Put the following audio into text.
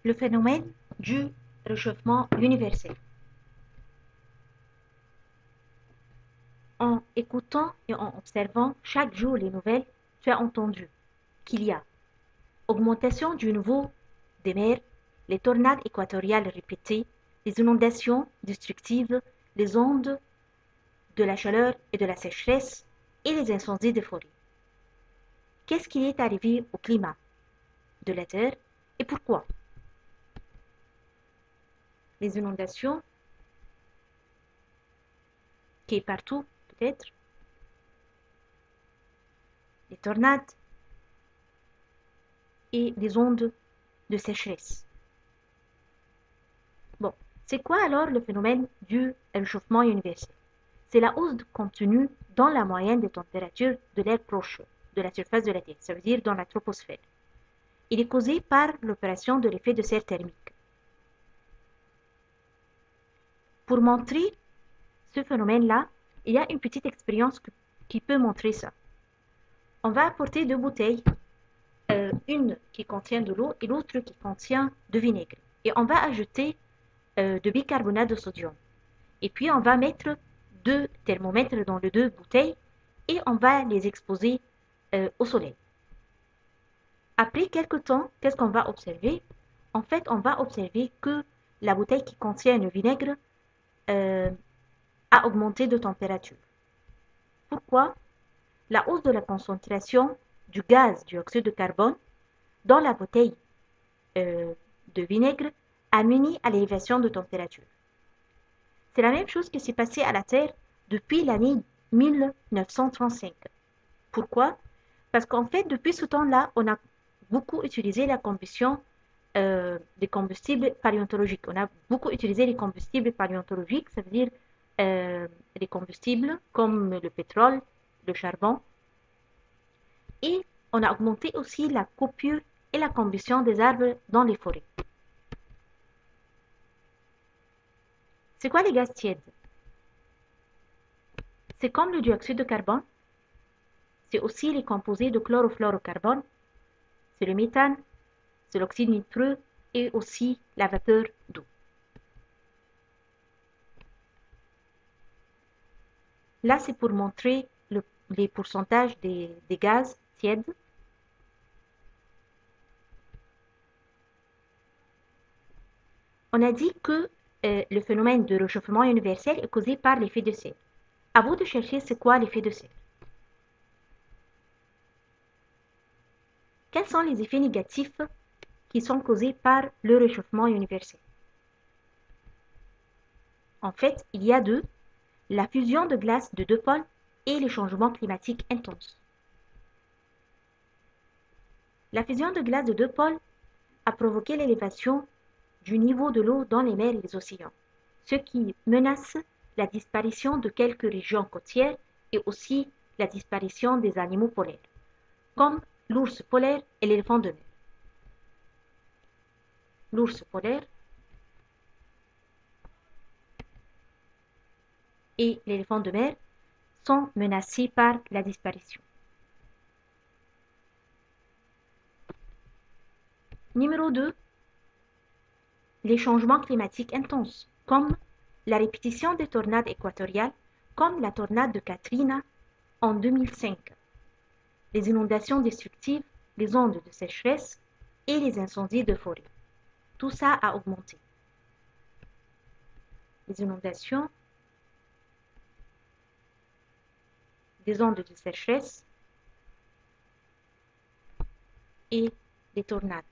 Le phénomène du réchauffement universel. En écoutant et en observant chaque jour les nouvelles, tu as entendu qu'il y a augmentation du niveau des mers, les tornades équatoriales répétées, les inondations destructives, les ondes de la chaleur et de la sécheresse et les incendies des forêts. Qu'est-ce qui est arrivé au climat de la Terre et pourquoi? Les inondations, qui est partout peut-être, les tornades et les ondes de sécheresse. Bon, c'est quoi alors le phénomène du réchauffement universel? C'est la hausse continue dans la moyenne des températures de l'air proche de la surface de la Terre, ça veut dire dans la troposphère. Il est causé par l'opération de l'effet de serre thermique. Pour montrer ce phénomène-là, il y a une petite expérience qui peut montrer ça. On va apporter deux bouteilles, une qui contient de l'eau et l'autre qui contient de vinaigre. Et on va ajouter de bicarbonate de sodium. Et puis on va mettre deux thermomètres dans les deux bouteilles et on va les exposer au soleil. Après quelques temps, qu'est-ce qu'on va observer? En fait, on va observer que la bouteille qui contient le vinaigre a augmenté de température. Pourquoi? La hausse de la concentration du gaz dioxyde de carbone dans la bouteille de vinaigre a mené à l'élévation de température. C'est la même chose qui s'est passée à la Terre depuis l'année 1935. Pourquoi? Parce qu'en fait, depuis ce temps-là, on a beaucoup utilisé la combustion des combustibles paléontologiques. On a beaucoup utilisé les combustibles paléontologiques, ça veut dire les combustibles comme le pétrole, le charbon. Et on a augmenté aussi la coupure et la combustion des arbres dans les forêts. C'est quoi les gaz tièdes? C'est comme le dioxyde de carbone. C'est aussi les composés de chlorofluorocarbone. C'est le méthane, c'est l'oxyde nitreux et aussi la vapeur d'eau. Là, c'est pour montrer les pourcentages des gaz tièdes. On a dit que le phénomène de réchauffement universel est causé par l'effet de serre. À vous de chercher c'est quoi l'effet de serre. Quels sont les effets négatifs qui sont causés par le réchauffement universel? En fait, il y a deux, la fusion de glace de deux pôles et les changements climatiques intenses. La fusion de glace de deux pôles a provoqué l'élévation du niveau de l'eau dans les mers et les océans, ce qui menace la disparition de quelques régions côtières et aussi la disparition des animaux polaires, comme l'ours polaire et l'éléphant de mer. L'ours polaire et l'éléphant de mer sont menacés par la disparition. Numéro 2, les changements climatiques intenses, comme la répétition des tornades équatoriales, comme la tornade de Katrina en 2005, les inondations destructives, les ondes de sécheresse et les incendies de forêt. Tout ça a augmenté. Les inondations, les ondes de sécheresse et les tornades.